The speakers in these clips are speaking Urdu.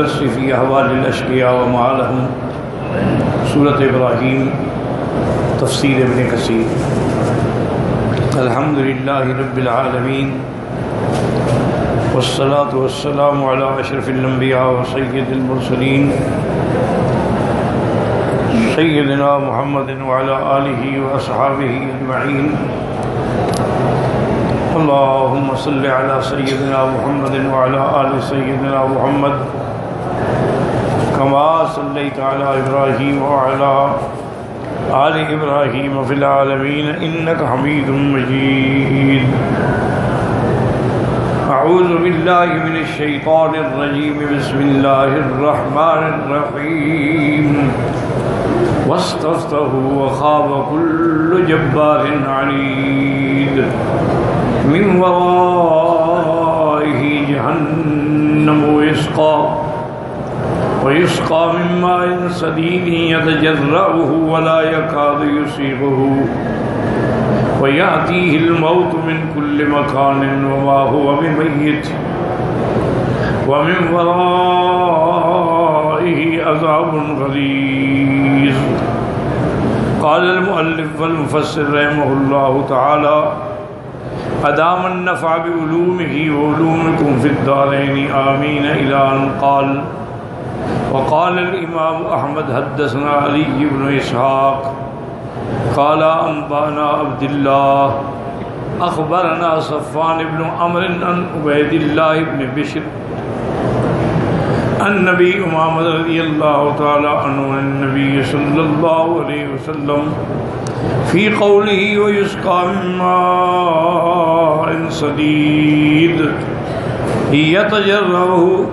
الدرس في أحوال الأشقياء وما لهم سورة إبراهيم تفسير ابن كثير الحمد لله رب العالمين والصلاة والسلام على أشرف الأنبياء وسيد المرسلين سيدنا محمد وعلى آله وأصحابه أجمعين اللهم صل على سيدنا محمد وعلى آل سيدنا محمد كما صليت على إبراهيم وعلى آل إبراهيم في العالمين إنك حميد مجيد أعوذ بالله من الشيطان الرجيم بسم الله الرحمن الرحيم واستفتحوا وخاب كل جبار عنيد من ورائه جهنم ويسقى من ماء صديد يتجرعه ولا يكاد يصيبه ويأتيه الموت من كل مكان وما هو بميت ومن ورائه عذاب غليظ. قال المؤلف والمفسر رحمه الله تعالى أدام النفع بعلومه وعلومكم في الدارين آمين إلى أن قال وقال الإمام أحمد حدثنا علي بن إسحاق قال أنبأنا عبد الله أخبرنا صفوان بن عمرو عن عبيد الله بن بشر النبي أمامة رضي الله تعالى عنه النبي صلى الله عليه وسلم في قوله ويسقى من ماء صديد يتجرعه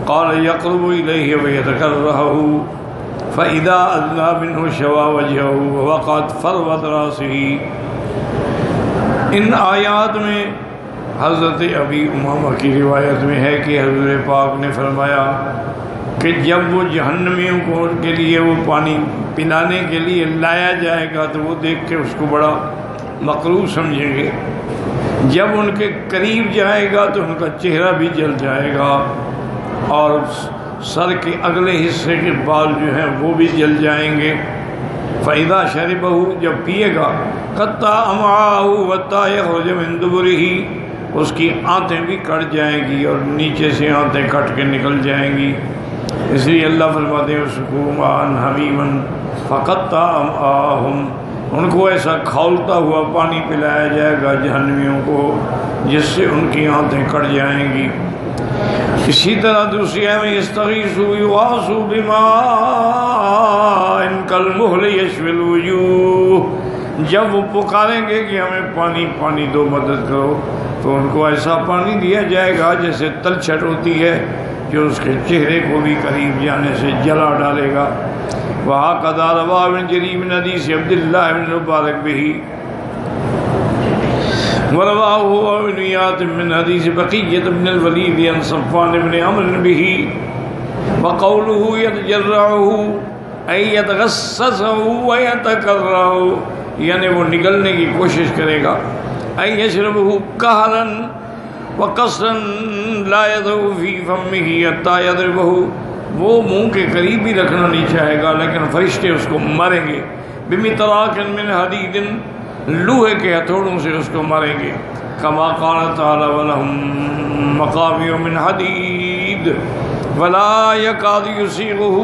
قال يقرب إليه ويتكرهه فإذا أدنى منه شوى وجهه ووقعت فروة رأسه. ان آیات میں حضرت ابی امامہ کی روایت میں ہے کہ حضور پاک نے فرمایا کہ جب وہ جہنمیوں کو ان کے لیے وہ پانی پلانے کے لیے لایا جائے گا تو وہ دیکھ کے اس کو بڑا مکروہ سمجھیں گے. جب ان کے قریب جائے گا تو ان کا چہرہ بھی جل جائے گا اور سر کے اگلے حصے کے بال جو ہیں وہ بھی جل جائیں گے. فَإِذَا شَرِبَهُ جب پیے گا قَطَّعَ أَمْعَاءَهُ وَحَتَّى يَخْرُجَ مِن دُبُرِهِ اس کی آنتیں بھی کٹ جائیں گی اور نیچے سے آنتیں کٹ کے نکل جائیں گی. اس لیے اللہ فرماتے ہیں وَسُقُوا مَاءً حَمِيمًا فَقَطَّعَ أَمْعَاءَهُمْ ان کو ایسا کھولتا ہوا پانی پلایا جائے گا جہنمیوں کو جس سے ان کی آنتیں کٹ جائیں گی. اسی طرح دوسری آیت میں یستغیثوا یغاثوا بماء کالمہل یشوی الوجوہ جب وہ پکاریں گے کہ ہمیں پانی دو مدد کرو تو ان کو ایسا پانی دیا جائے گا جیسے تلچھٹ ہوتی ہے جو اس کے چہرے کو بھی قریب جانے سے جلا ڈالے گا. وَهَكَذَا رَوَى ابْنُ جَرِيرٍ مِنْ حَدِيثِ عبد الله بن المبارك به ورواه ابن عياض من حديث بقية بن الوليد عن صفوان بن عمرو به وقوله يتجرعه أي يتغسسه ويتكرره یعنی وہ نگلنے کی کوشش کرے گا. أي يشربه قهرا وقصرا لا يدعو في فمه حتى يضربه وہ منہ کے قریب بھی رکھنا نہیں چاہے گا لیکن فرشتے اس کو ماریں گے. بمطراق من حدید لوہے کے ہتھوڑوں سے اس کو ماریں گے. کما قال تعالی ولہم مقامع من حدید ولا يكاد يسيغه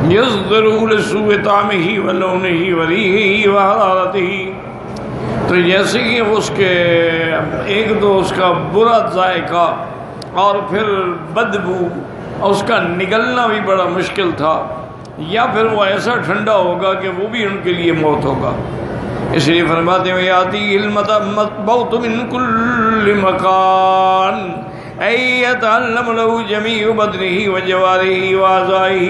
يصدره لسوء طعمه ولونه وريحه وحرارته. تو جیسے کہ اس کے ایک تو اس کا برا ذائقہ اور پھر بدبو اور اس کا نگلنا بھی بڑا مشکل تھا یا پھر وہ ایسا ٹھنڈا ہوگا کہ وہ بھی ان کے لیے موت ہوگا. اس لیے فرماتے ہیں یاتی الموت من کل مکان ای یتعلم له جمیع بدنہ وجوارہ واعضائہ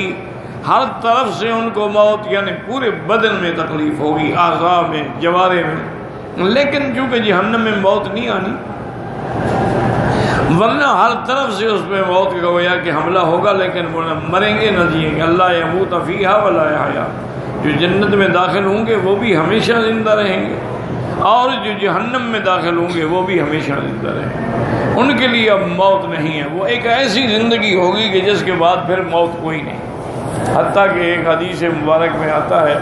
ہر طرف سے ان کو موت یعنی پورے بدن میں تکلیف ہوگی اعضاء میں جوارے میں. لیکن چونکہ جہنم میں موت نہیں آنی ورنہ ہر طرف سے اس پہ موت کا گویا کہ حملہ ہوگا لیکن وہ نہ مریں گے نہ جئیں گے. اللہ یموت فیہا ولا یحیا جو جنت میں داخل ہوں گے وہ بھی ہمیشہ زندہ رہیں گے. اور جو جہنم میں داخل ہوں گے وہ بھی ہمیشہ زندہ رہیں، ان کے لیے اب موت نہیں ہے، وہ ایک ایسی زندگی ہوگی کہ جس کے بعد پھر موت کوئی نہیں۔ حتیٰ کہ ایک حدیث مبارک میں آتا ہے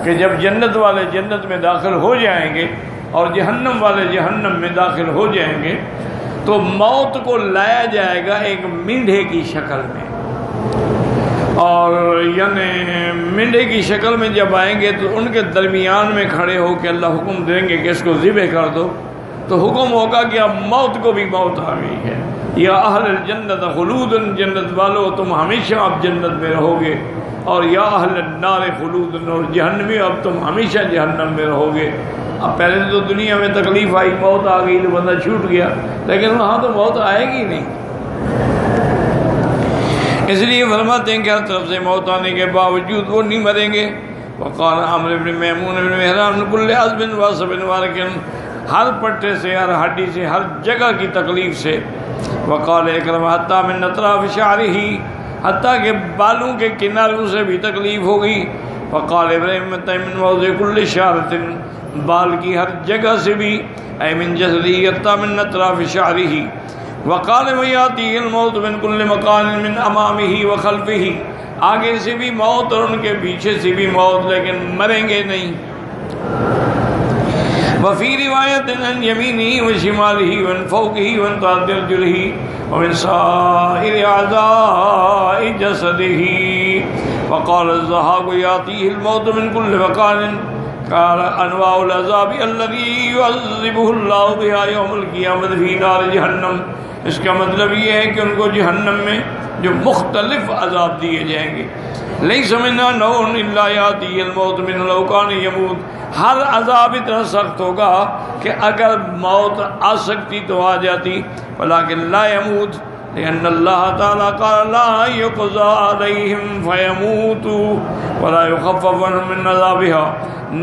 کہ جب جنت والے جنت میں داخل ہو جائیں گے اور جہنم والے جہنم میں داخل ہو جائیں گے تو موت کو لایا جائے گا ایک مینڈھے کی شکل میں، اور یعنی مینڈھے کی شکل میں جب آئیں گے تو ان کے درمیان میں کھڑے ہو کے اللہ حکم دیں گے کہ اس کو ذبح کر دو، تو حکم ہوگا کہ اب موت کو بھی موت آ گئی ہے، یا اہل الجنت خلود، جنت والو تم ہمیشہ اب جنت میں رہو گے، اور یا اہل النار خلود، اور جہنمی اب تم ہمیشہ جہنم میں رہو گے۔ اب پہلے تو دنیا میں تکلیف آئی، موت آ گئی تو بندہ چھوٹ گیا، لیکن وہاں تو موت آئے گی نہیں۔ اس لیے فرماتے ہیں کہ ہر طرف سے موت آنے کے باوجود وہ نہیں مریں گے۔ وقال عمرو بن میمون بن مہران کل عصب وعصب وارکن، ہر پٹے سے، ہر ہڈی سے، ہر جگہ کی تکلیف سے۔ وقال اکرم حتی من اطراف شعرہ، حتیٰ کہ بالوں کے کناروں سے بھی تکلیف ہوگی۔ وقال ابراہیم من موضع کل شعرۃ، بال کی ہر جگہ سے بھی، اے من جسدہ حتی من اطراف شعرہ۔ وقال ویاتیہ الموت من کل مکان من امامہ وخلفہ، آگے سے بھی موت اور ان کے پیچھے سے بھی موت، لیکن مریں گے نہیں۔ وفی روایت عن یمینہ وشمالہ ومن فوقہ ومن تحت ارجلہ ومن سائر اعضاء جسدہ۔ وقال الضحاک یاتیہ الموت من کل مکان، قال انواع العذاب الذی یعذبہ اللہ بہا یوم القیامۃ فی نار جہنم۔ اس کا مطلب یہ ہے کہ ان کو جہنم میں جو مختلف عذاب دیے جائیں گے۔ لیس منا نوع الا یاتی الموت من لو کان یموت، ہر عذاب اتنا سخت ہوگا کہ اگر موت آ سکتی تو آ جاتی، ولیکن لا یموت، لأن اللہ تعالیٰ قال لا یقضى علیہم فیموتوا ولا یخفف عنہم من عذابها،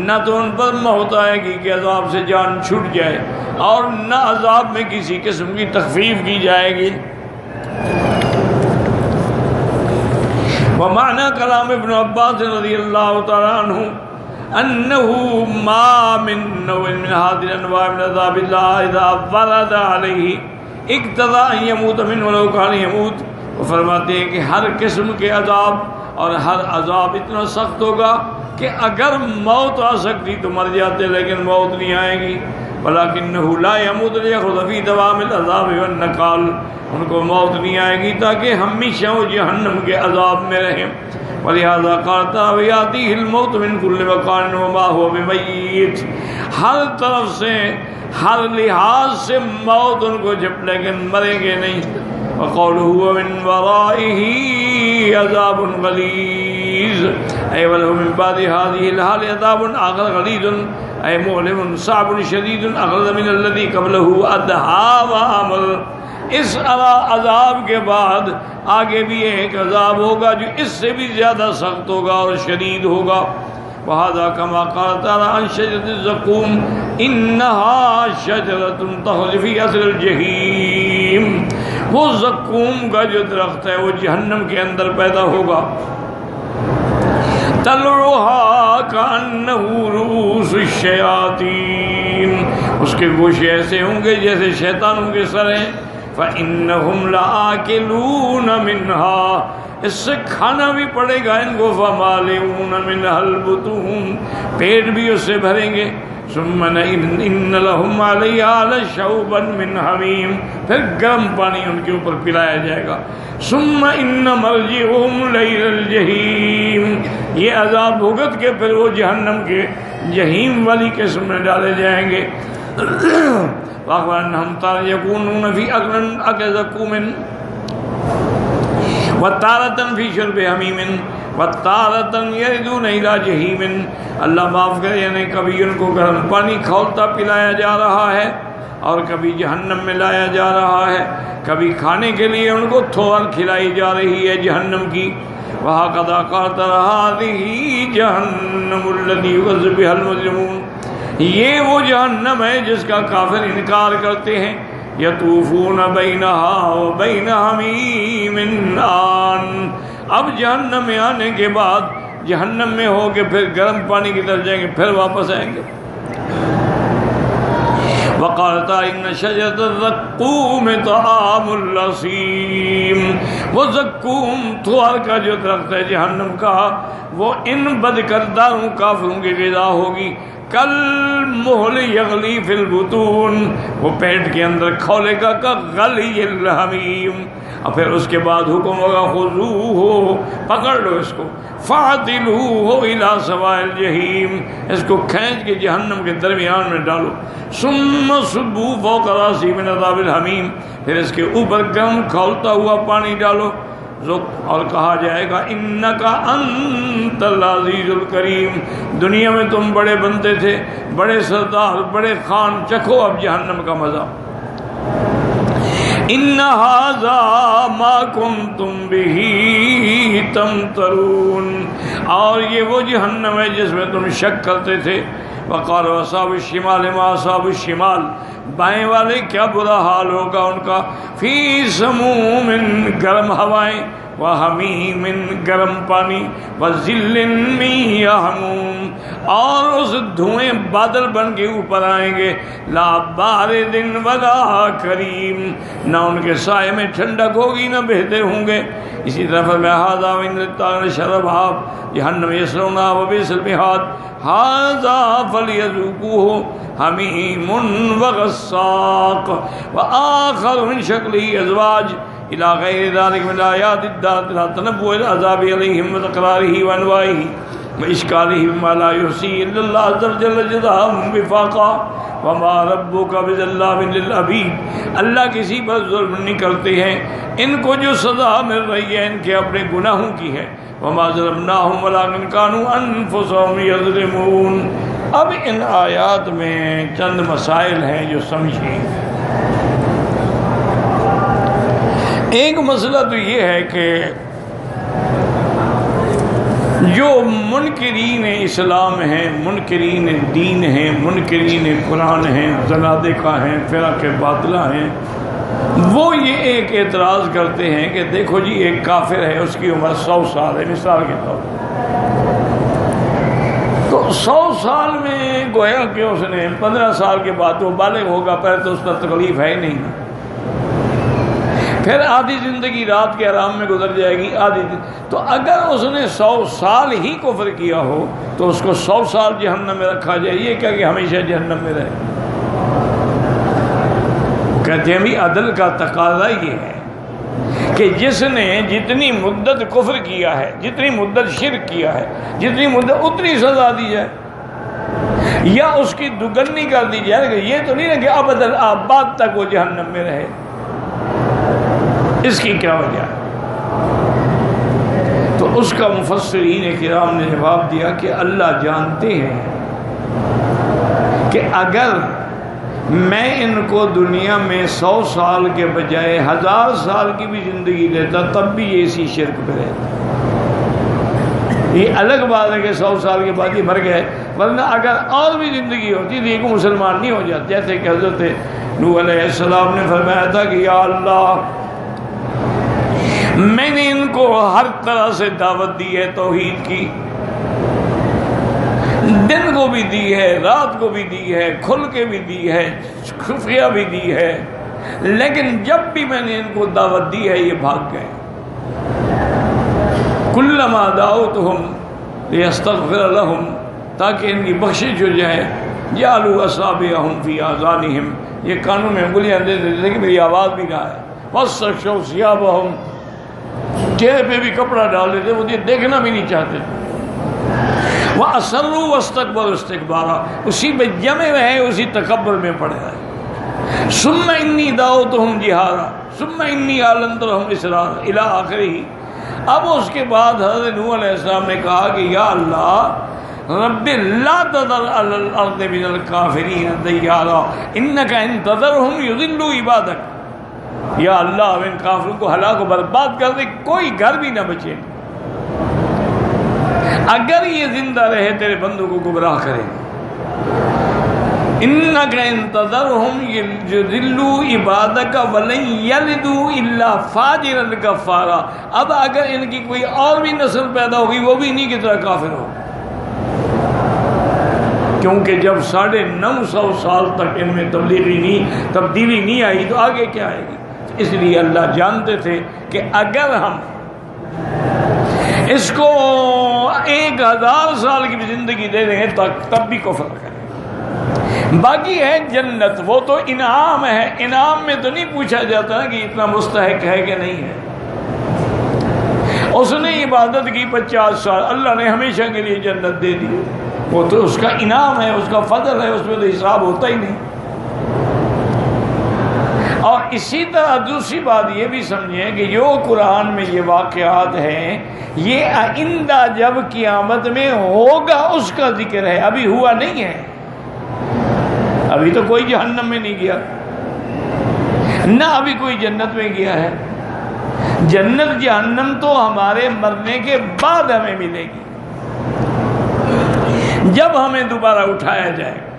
نہ تو ان پر موت آئے گی کہ عذاب سے جان چھٹ جائے، اور نہ عذاب میں کسی قسم کی تخفیف کی جائے گی۔ ومعنى کلام ابن عباس رضی اللہ تعالی عنہ انه ما من نوع من هذه الانواع من عذاب الله اذا ورد عليه اقتضى ان يموت منه ولو كان يموت۔ وہ فرماتے ہیں کہ ہر قسم کے عذاب اور ہر عذاب اتنا سخت ہوگا کہ اگر موت آ سکتی تو مر جاتے، لیکن موت نہیں آئے گی۔ ولكنه لا يموت ليأخذ في دوام العذاب والنقال، ان کو موت نہیں آئے گی تاکہ ہمیشہ وہ جہنم کے عذاب میں رہیں۔ ولہذا قال تعالی یاتیہ الموت من کل مکان وما هو بمیت، ہر طرف سے، ہر لحاظ سے موت ان کو جب، لیکن مریں گے نہیں۔ وقوله ومن ورائه عذاب غلیظ، اے ولہ من بعد هذه الحال عذاب آخر غلیظ، اے مؤلم صعب شدید اغلظ من الذي قبله ادھا وعمل۔ اس عذاب کے بعد آگے بھی ایک عذاب ہوگا جو اس سے بھی زیادہ سخت ہوگا اور شدید ہوگا۔ وہذا کما قال تعالی عن شجرۃ الزقوم انها شجرۃ تخرج فی اصل الجحیم، وہ زقوم کا جو درخت ہے وہ جہنم کے اندر پیدا ہوگا۔ طلعها كأنه رؤوس الشیاطین، اس کے گوشے ایسے ہوں گے جیسے شیطانوں کے سر ہیں۔ فإنهم لآکلون منها، اس سے کھانا بھی پڑے گا ان کو۔ فمالئون منها البطون، پیٹ بھی اس سے بھریں گے۔ ثم ان لهم علیہا لشوبا من حمیم، پھر گرم پانی ان کے اوپر پلایا جائے گا۔ ثم ان مرجعهم لیل الجحیم، یہ عذاب بھگت کے پھر وہ جہنم کے جہیم والی قسم میں ڈالے جائیں گے۔ وَأَخْبَرَ أَنَّهُمْ تَارَةً يَكُونُونَ فِي أَكْلِ زَقُومٍ وَتَارَةً فِي شُرْبِ حَمِيمٍ وَتَارَةً يَرِدُونَ إِلَى جَحِيمٍ، اللہ معاف کرے، یعنی کبھی ان کو گرم پانی کھولتا پلایا جا رہا ہے اور کبھی جہنم میں لایا جا رہا ہے، کبھی کھانے کے لیے ان کو تھوڑ کھلائی جا رہی ہے جہنم کی۔ وَهَكَذَا قَالَ هَٰذِهِ جَهَنَّمُ الَّتِي يُكَذِّبُ بِهَا الْمُجْرِمُونَ، یہ وہ جہنم ہے جس کا کافر انکار کرتے ہیں۔ یطوفون بینہا وبین حمیم آن، اب جہنم میں آنے کے بعد جہنم میں ہو کے پھر گرم پانی کی طرف جائیں گے، پھر واپس آئیں گے۔ وقالت ان شجرۃ الزقوم طعام الاسیم، وہ زقوم تھوار کا جو درخت ہے جہنم کا، وہ ان بدکرداروں کافروں کی غذا ہوگی۔ کل محل یغلی فی البطون، وہ پیٹ کے اندر کھولے گا کا غلی الحمیم۔ اور پھر اس کے بعد حکم ہوگا خذوہ، پکڑ لو اس کو، فاعتلوہ الی سواء الجحیم، اس کو کھینچ کے جہنم کے درمیان میں ڈالو۔ ثم صبوا فوق راسہ من عذاب الحمیم، پھر اس کے اوپر گرم کھولتا ہوا پانی ڈالو، اور کہا جائے گا انکا انت العزیز الکریم، دنیا میں تم بڑے بنتے تھے، بڑے سردار، بڑے خان، چکھو اب جہنم کا مزہ۔ ان ھذا ما کنتم بہ تمترون، اور یہ وہ جہنم ہے جس میں تم شک کرتے تھے۔ وقال اصحاب الشمال ما اصحاب الشمال، بائیں والے کیا برا حال ہوگا ان کا، فی سموم، گرم ہوائیں، وحمیم، گرم پانی، وظل من یحموم، اور اس دھوئیں بادل بن کے اوپر آئیں گے، لا بارد ولا کریم، نہ ان کے سائے میں ٹھنڈک ہوگی نہ بہتے ہوں گے۔ اسی طرح فرمایا ھذا وان للطاغین شرابا جہنم یصلونہا وبئس المہاد ھذا فلیذوقوہ حمیم وغساق وآخر من شکلہ ازواج الی غیر ذلک من آیات الدالۃ علی تنبؤ العذاب علیہم وتکرارہ وانواعہ واشکالہ بما لا یحصیہ الا اللہ عز وجل جزاء وفاقا وما ربک بظلام للعبید، اللہ کسی پر ظلم نہیں کرتے ہیں، ان کو جو سزا مل رہی ہے ان کے اپنے گناہوں کی ہے۔ وما ظلمناہم ولکن کانوا انفسہم یظلمون۔ اب ان آیات میں چند مسائل ہیں جو سمجھیں۔ ایک مسئلہ تو یہ ہے کہ جو منکرین اسلام ہیں، منکرین دین ہیں، منکرین قرآن ہیں، زنادقہ ہیں، فرق باطلہ ہیں، وہ یہ ایک اعتراض کرتے ہیں کہ دیکھو جی ایک کافر ہے، اس کی عمر 100 سال ہے مثال کے طور پر، تو 100 سال میں گویا کہ اس نے 15 سال کے بعد وہ بالغ ہوگا، پہلے تو اس پر تکلیف ہے ہی نہیں، پھر آدھی زندگی رات کے آرام میں گزر جائے گی، آدھی تو اگر اس نے 100 سال ہی کفر کیا ہو تو اس کو 100 سال جہنم میں رکھا جائے، یہ کیا کہ ہمیشہ جہنم میں رہے؟ کہتے ہیں بھی عدل کا تقاضا یہ ہے کہ جس نے جتنی مدت کفر کیا ہے، جتنی مدت شرک کیا ہے، جتنی مدت اتنی سزا دی جائے، یا اس کی دگنی کر دی جائے۔ یہ تو نہیں ہے کہ ابد الآباد تک وہ جہنم میں رہے، اس کی کیا وجہ ہے؟ تو اس کا مفسرین کرام نے جواب دیا کہ اللہ جانتے ہیں کہ اگر میں ان کو دنیا میں 100 سال کے بجائے 1000 سال کی بھی زندگی دیتا تب بھی یہ اسی شرک پہ رہتا۔ یہ الگ بات ہے کہ 100 سال کے بعد یہ مر گئے، ورنہ اگر اور بھی زندگی ہوتی تو یہ کو مسلمان نہیں ہو جاتے۔ جیسے کہ حضرت نوح علیہ السلام نے فرمایا تھا کہ یا اللہ میں نے ان کو ہر طرح سے دعوت دی ہے توحید کی، دن کو بھی دی ہے، رات کو بھی دی ہے، کھل کے بھی دی ہے، خفیہ بھی دی ہے، لیکن جب بھی میں نے ان کو دعوت دی ہے یہ بھاگ گئے۔ کلما دعوتہم لیستغفر لہم، تاکہ ان کی بخشش ہو جائے، جعلوا اصابعہم فی آذانہم، یہ کانوں میں انگلیاں دے دیتے تھے کہ میری آواز بھی نہ آئے، واستغشوا ثیابہم، چہرے پہ بھی کپڑا ڈال دیتے، وہ یہ دیکھنا بھی نہیں چاہتے تھے۔ وَأَسَرُّوا وَاسْتَكْبَرُوا اسْتِكْبَارًا، اسی میں جمے رہے، اسی تکبر میں پڑے رہے۔ ثُمَّ إِنِّي دَعَوْتُهُمْ جِهَارًا ثُمَّ إِنِّي أَعْلَنْتُ لَهُمْ إِسْرَارًا إِلَىٰ آخِرِهِ۔ اب اس کے بعد حضرت نوح علیہ السلام نے کہا کہ یا اللہ رب لا تذر علی الارض من الکافرین دیارا انک ان تذرہم یضلوا عبادک، یا اللہ ان کافروں کو ہلاک و برباد کر دے، کوئی گھر بھی نہ بچے، اگر یہ زندہ رہے تیرے بندوں کو گمراہ کریں۔ انک ان تذرہم یضلوا عبادک ولن یلدوا الا فاجرا کفارا، اب اگر ان کی کوئی اور بھی نسل پیدا ہوگی وہ بھی نہیں کی طرح کافر ہو، کیونکہ جب 950 سال تک ان میں تبدیلی نہیں آئی تو آگے کیا آئے گی؟ اس لیے اللہ جانتے تھے کہ اگر ہم اس کو 1000 سال کی بھی زندگی دے دیں تب بھی کفر کرے۔ باقی ہے جنت، وہ تو انعام ہے، انعام میں تو نہیں پوچھا جاتا کہ اتنا مستحق ہے کہ نہیں ہے۔ اس نے عبادت کی 50 سال، اللہ نے ہمیشہ کے لیے جنت دے دی، وہ تو اس کا انعام ہے، اس کا فضل ہے، اس میں تو حساب ہوتا ہی نہیں۔ اور اسی طرح دوسری بات یہ بھی سمجھیں کہ جو قرآن میں یہ واقعات ہیں یہ آئندہ جب قیامت میں ہوگا اس کا ذکر ہے، ابھی ہوا نہیں ہے۔ ابھی تو کوئی جہنم میں نہیں گیا، نہ ابھی کوئی جنت میں گیا ہے۔ جنت جہنم تو ہمارے مرنے کے بعد ہمیں ملے گی، جب ہمیں دوبارہ اٹھایا جائے گا۔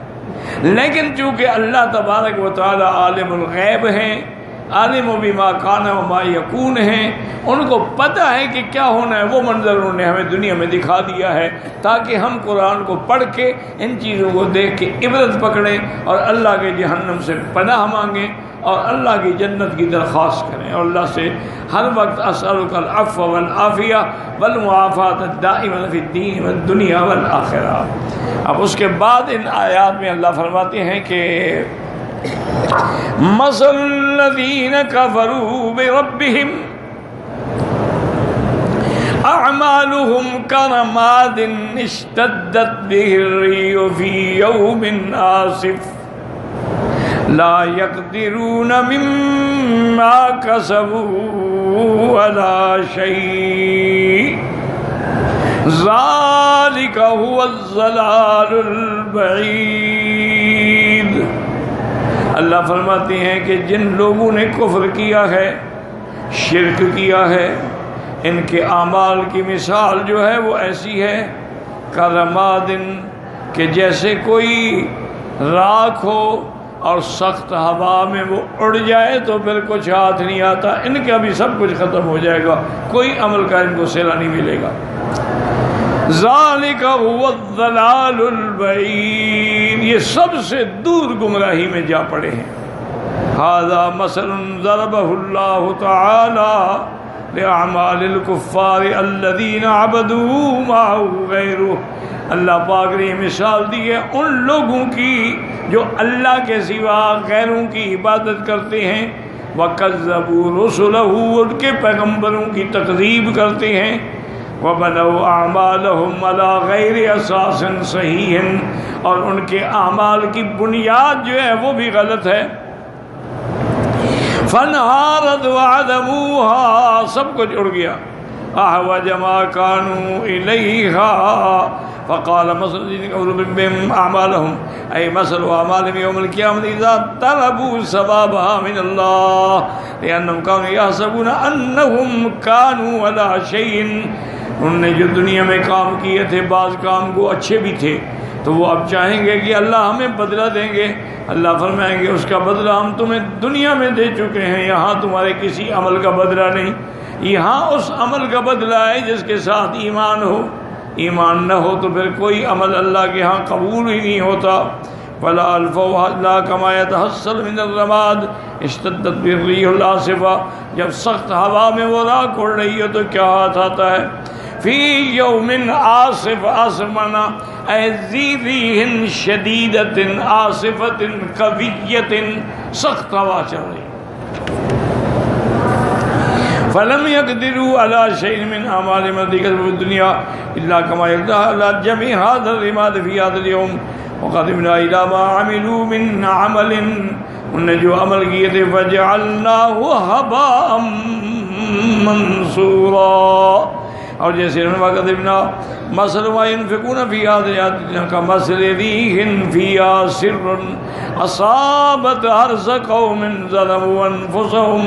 لیکن چونکہ اللہ تبارک و تعالی عالم الغیب ہیں، عالم بما کان و ما یکون ہیں، ان کو پتہ ہے کہ کیا ہونا ہے، وہ منظر انہوں نے ہمیں دنیا میں دکھا دیا ہے تاکہ ہم قرآن کو پڑھ کے ان چیزوں کو دیکھ کے عبرت پکڑیں اور اللہ کے جہنم سے پناہ مانگیں اور اللہ کی جنت کی درخواست کریں، اور اللہ سے ہر وقت اسألک العفو والعافیہ والمعافاة الدائمة فی الدین والدنیا والآخرہ۔ اب اس کے بعد ان آیات میں اللہ فرماتے ہیں کہ مثل الذین کفروا بربہم اعمالهم کرماد اشتدت به الریح فی یوم عاصف لا يقدرون مما كسبوا على شيء ذلك هو الضلال البعید۔ اللہ فرماتے ہیں کہ جن لوگوں نے کفر کیا ہے، شرک کیا ہے، ان کے اعمال کی مثال جو ہے وہ ایسی ہے کرماد، کہ جیسے کوئی راکھ ہو اور سخت ہوا میں وہ اڑ جائے تو پھر کچھ ہاتھ نہیں آتا، ان کا بھی سب کچھ ختم ہو جائے گا، کوئی عمل کا ان کو صلہ نہیں ملے گا۔ ذالک هو الضلال البعید، یہ سب سے دور گمراہی میں جا پڑے ہیں۔ ھذا مثل ضربہ اللہ تعالی لأعمال الکفار الذین عبدوا معه غیرہ۔ اللہ پاک نے مثال دی ہے ان لوگوں کی جو اللہ کے سوا غیروں کی عبادت کرتے ہیں، وَكَذَّبُوا رُسُلَهُ، ان کے پیغمبروں کی تکذیب کرتے ہیں، وَبَنَوْا أَعْمَالَهُمْ عَلَى غَيْرِ أَسَاسٍ صَحِيحٍ، اور ان کے اعمال کی بنیاد جو ہے وہ بھی غلط ہے۔ فَانْهَارَتْ وَعَدَمُوهَا، سب کچھ اڑ گیا۔ أَحْوَجَ مَا كَانُوا إِلَيْهَا فقال مثل الذين كفروا بهم أعمالهم أي مثل أعمالهم يوم القيامة إذا طلبوا ثوابها من الله لأنهم كانوا يحسبون أنهم كانوا على شيء۔ انہوں نے جو دنیا میں کام کیے تھے، بعض کام کو اچھے بھی تھے، تو وہ اب چاہیں گے کہ اللہ ہمیں بدلہ دیں گے۔ اللہ فرمائیں گے اس کا بدلہ ہم تمہیں دنیا میں دے چکے ہیں، یہاں تمہارے کسی عمل کا بدلہ نہیں، یہاں اس عمل کا بدلہ ہے جس کے ساتھ ایمان ہو۔ ایمان نہ ہو تو پھر کوئی عمل اللہ کے ہاں قبول ہی نہیں ہوتا۔ فلا الفوا لا کما يتحصل من الرماد اشتدت به الريح العاصفة، جب سخت ہوا میں وہ راکھ اڑ رہی ہو تو کیا ہاتھ آتا ہے؟ فی یوم عاصف، آسمانا اے ذی ریح شدیدۃ عاصفۃ قویۃ، سخت ہوا چل رہی۔ فلم يقدروا على شيء من اعمالهم التي كسبوا في الدنيا الا كما يقدر على جميع هذا الرماد في هذا اليوم وقدمنا الى ما عملوا من عمل، انہوں نے جو عمل کیے تھے فجعلناه هباء منثورا، اور جیسے انہوں نے وقدمنا مثل ما ينفقون في هذه الآيات كمثل ريح فيها سر أصابت حرث قوم ظلموا أنفسهم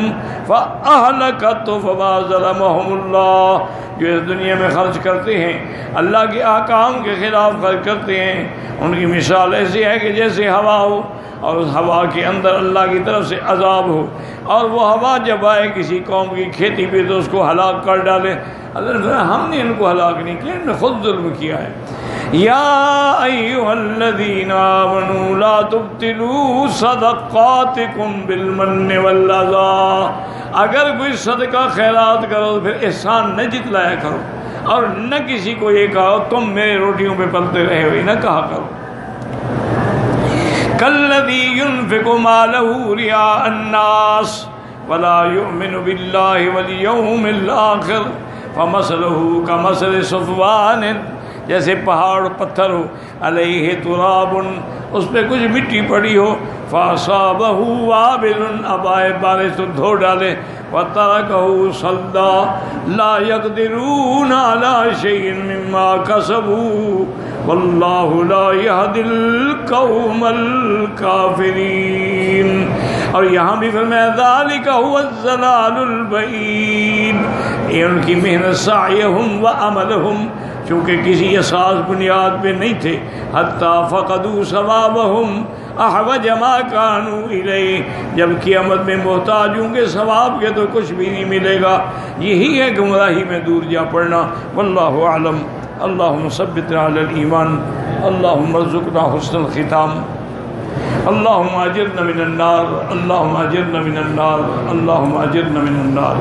فأهلكته فما ظلمهم الله جو اس دنیا میں خرچ کرتے ہیں اللہ کے احکام کے خلاف خرچ کرتے ہیں، ان کی مثال ایسی ہے کہ جیسے ہوا ہو اور اس ہوا کے اندر اللہ کی طرف سے عذاب ہو، اور وہ ہوا جب آئے کسی قوم کی کھیتی پہ تو اس کو ہلاک کر ڈالے۔ حضرت ہم نے ان کو ہلاک نہیں کیا، انہوں نے خود ظلم کیا ہے۔ یا ایھا الذین آمنوا لا تبطلوا صدقاتکم بالمن والأذى، اگر کوئی صدقہ خیرات کرو تو پھر احسان نہ جتلایا کرو، اور نہ کسی کو یہ کہو تم میرے روٹیوں پہ پلتے رہے ہوئے، نہ کہا کرو۔ کالذی ينفق مالہ رئاء الناس ولا يؤمن باللہ والیوم الآخر فمثلہ کمثل صفوان، جیسے پہاڑ پتھر ہو، علیہ تراب، اس پہ کچھ مٹی پڑی ہو، فاصابہ وابل، اب آئے بارش تو دھو ڈالے، وترکہ صلدا، لا یقدرون علی شیء مما کسبوا واللہ لا یہدی القوم الکافرین۔ اور یہاں بھی فرمایا ذالک هو الضلال البعید، یہ ان کی محنت سعیہم وعملہم، چونکہ کسی اساس بنیاد پہ نہیں تھے، حتی فقدوا ثوابہم احوج ما کانوا الیہ، جب قیامت میں محتاج ہوں گے ثواب کے تو کچھ بھی نہیں ملے گا۔ یہی ہے گمراہی میں دور جا پڑنا۔ واللہ اعلم۔ اللہم ثبتنا علی الایمان، اللہم ارزقنا حسن الختام، اللہم اجرنا من النار، اللہم اجرنا من النار، اللہم اجرنا من النار۔